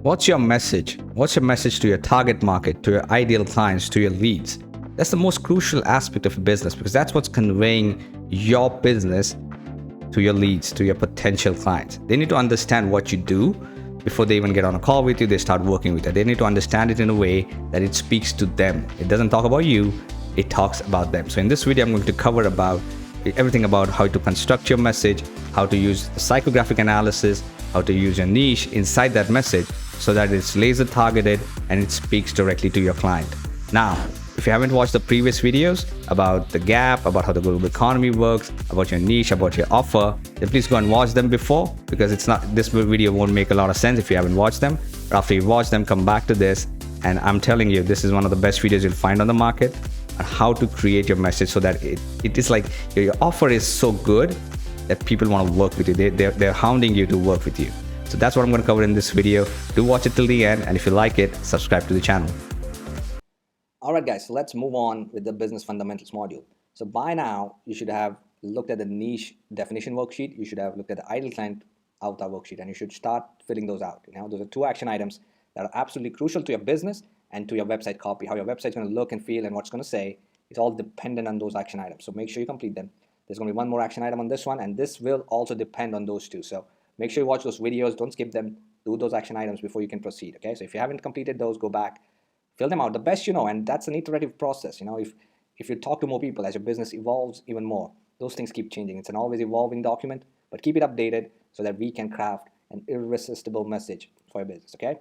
What's your message? What's your message to your target market, to your ideal clients, to your leads? That's the most crucial aspect of a business because that's what's conveying your business to your leads, to your potential clients. They need to understand what you do before they even get on a call with you, they start working with you. They need to understand it in a way that it speaks to them. It doesn't talk about you, it talks about them. So in this video, I'm going to cover about everything about how to construct your message, how to use psychographic analysis, how to use your niche inside that message so that it's laser targeted and it speaks directly to your client. Now, if you haven't watched the previous videos about the gap, about how the global economy works, about your niche, about your offer, then please go and watch them before, because this video won't make a lot of sense if you haven't watched them. But after you watch them, come back to this, and I'm telling you, this is one of the best videos you'll find on the market on how to create your message so that it is like your offer is so good that people want to work with you. They're hounding you to work with you. So that's what I'm going to cover in this video. Do watch it till the end, and if you like it, subscribe to the channel. Alright guys, so let's move on with the business fundamentals module. So by now, you should have looked at the niche definition worksheet. You should have looked at the ideal client avatar worksheet, and you should start filling those out. Those are 2 action items that are absolutely crucial to your business and to your website copy. How your website is going to look and feel and what's going to say, it's all dependent on those action items. So make sure you complete them. There's going to be one more action item on this one, and this will also depend on those 2. So make sure you watch those videos, don't skip them, do those action items before you can proceed. Okay, so if you haven't completed those, go back, fill them out the best you know, and that's an iterative process. If you talk to more people as your business evolves even more, those things keep changing. It's an always evolving document, but keep it updated so that we can craft an irresistible message for your business. Okay,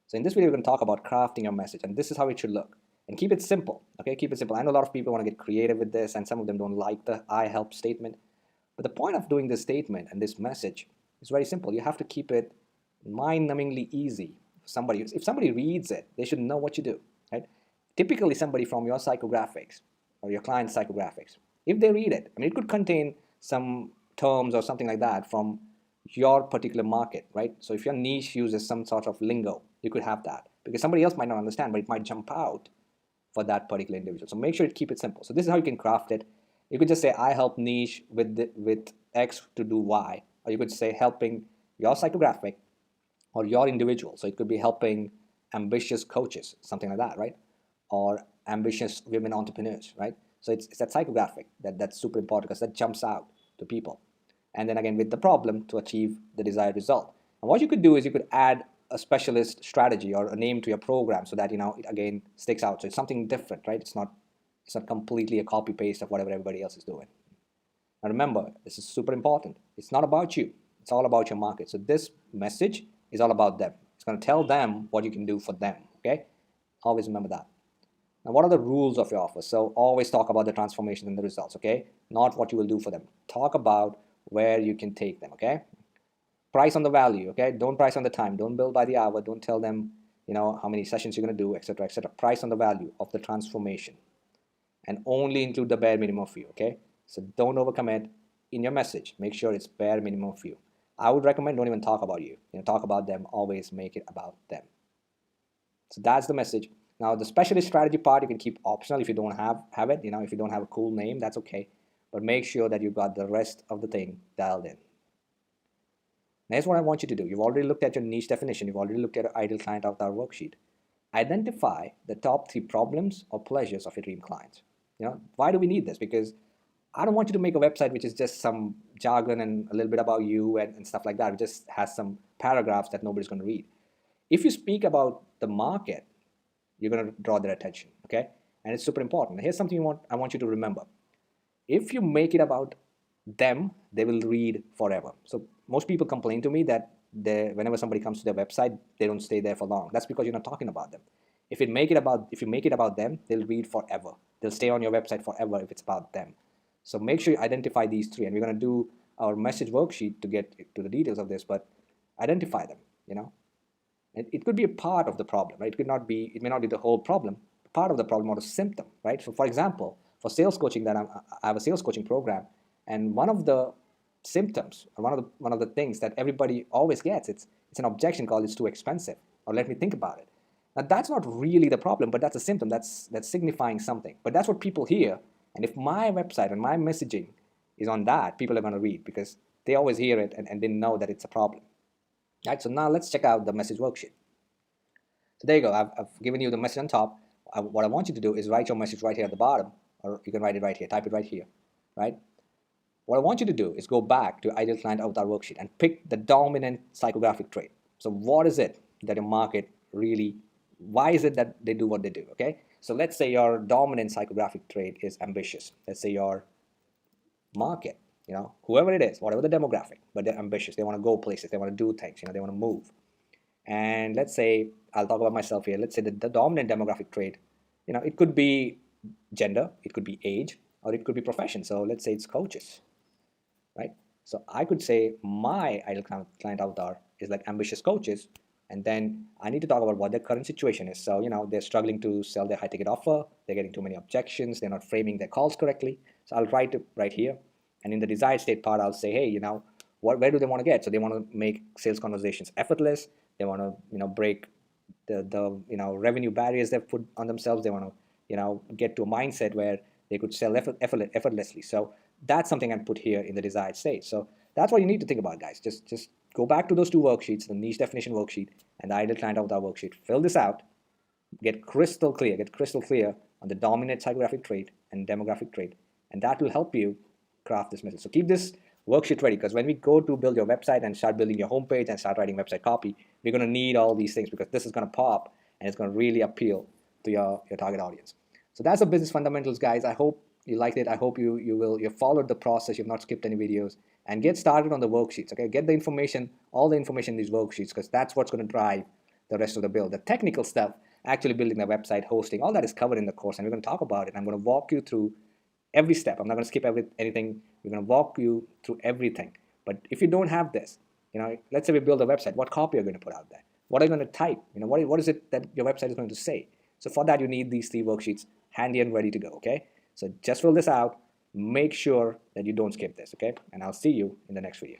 so in this video we're going to talk about crafting your message, and this is how it should look. And keep it simple. Okay, keep it simple. I know a lot of people want to get creative with this, and some of them don't like the I help statement, but the point of doing this statement and this message is very simple. You have to keep it mind-numbingly easy. If somebody reads it, they should know what you do, right? Typically somebody from your psychographics or your client's psychographics, if they read it, it could contain some terms or something like that from your particular market, right? So if your niche uses some sort of lingo, you could have that because somebody else might not understand, but it might jump out for that particular individual. So make sure you keep it simple. So this is how you can craft it. You could just say I help niche with X to do Y, or you could say helping your psychographic or your individual. So it could be helping ambitious coaches, something like that, right? Or ambitious women entrepreneurs, right? So it's that psychographic that's super important because that jumps out to people. And then again, with the problem to achieve the desired result. And what you could do is you could add a specialist strategy or a name to your program so that it again sticks out. So it's something different, right? It's not completely a copy paste of whatever everybody else is doing. Now remember, this is super important. It's not about you. It's all about your market. So this message is all about them. It's going to tell them what you can do for them. Okay, always remember that. Now, what are the rules of your offer? So always talk about the transformation and the results. Okay, not what you will do for them. Talk about where you can take them. Okay, price on the value. Okay, don't price on the time. Don't bill by the hour. Don't tell them how many sessions you're going to do, etc., etc. Price on the value of the transformation, and only include the bare minimum for you. Okay, so don't overcommit in your message. Make sure it's bare minimum for you. I would recommend don't even talk about you. Talk about them. Always make it about them. So that's the message. Now the specialist strategy part you can keep optional if you don't have it. If you don't have a cool name, that's okay. But make sure that you got the rest of the thing dialed in. Now here's what I want you to do. You've already looked at your niche definition. You've already looked at your ideal client avatar worksheet. Identify the top 3 problems or pleasures of your dream clients. Why do we need this? Because I don't want you to make a website which is just some jargon and a little bit about you and stuff like that. It just has some paragraphs that nobody's going to read. If you speak about the market, you're going to draw their attention, okay? And it's super important. Here's something I want you to remember. If you make it about them, they will read forever. So most people complain to me that whenever somebody comes to their website, they don't stay there for long. That's because you're not talking about them. If you make it about them, they'll read forever. They'll stay on your website forever if it's about them. So make sure you identify these 3, and we're going to do our message worksheet to get to the details of this, but identify them, It could be a part of the problem, right? It may not be the whole problem, part of the problem or a symptom, right? So for example, for sales coaching, I have a sales coaching program, and one of the symptoms, or one of the things that everybody always gets, it's an objection called it's too expensive, or let me think about it. Now that's not really the problem, but that's a symptom, that's signifying something. But that's what people hear. And if my website and my messaging is on that, people are going to read because they always hear it and they know that it's a problem. Right, so now let's check out the message worksheet. So there you go. I've given you the message on top. What I want you to do is write your message right here at the bottom, or you can write it right here, type it right here, right? What I want you to do is go back to Ideal Client Avatar Worksheet and pick the dominant psychographic trait. So what is it that your market really, why is it that they do what they do, okay? So let's say your dominant psychographic trait is ambitious. Let's say your market, whoever it is, whatever the demographic, but they're ambitious. They want to go places. They want to do things, they want to move. And let's say, I'll talk about myself here. Let's say that the dominant demographic trait, it could be gender, it could be age, or it could be profession. So let's say it's coaches, right? So I could say my ideal client avatar is like ambitious coaches, and then I need to talk about what their current situation is. So, they're struggling to sell their high ticket offer, they're getting too many objections, they're not framing their calls correctly. So I'll write it right here. And in the desired state part, I'll say, hey, where do they want to get? So they want to make sales conversations effortless. They want to, break the revenue barriers they've put on themselves. They want to, get to a mindset where they could sell effortlessly. So that's something I put here in the desired state. So that's what you need to think about, guys. Just go back to those two worksheets, the niche definition worksheet and the ideal client avatar worksheet. Fill this out. Get crystal clear on the dominant psychographic trait and demographic trait, and that will help you craft this message. So keep this worksheet ready, because when we go to build your website and start building your homepage and start writing website copy, we're going to need all these things, because this is going to pop and it's going to really appeal to your target audience. So that's the business fundamentals, guys. I hope you liked it. I hope you followed the process. You've not skipped any videos, and get started on the worksheets. Okay, get the information, all the information in these worksheets, because that's what's going to drive the rest of the build. The technical stuff, actually building the website, hosting, all that is covered in the course, and we're going to talk about it. I'm going to walk you through every step. I'm not going to skip anything. We're going to walk you through everything. But if you don't have this, let's say we build a website, what copy are you going to put out there? What are you going to type? What is it that your website is going to say? So for that, you need these 3 worksheets handy and ready to go, okay? So just fill this out. Make sure that you don't skip this, okay? And I'll see you in the next video.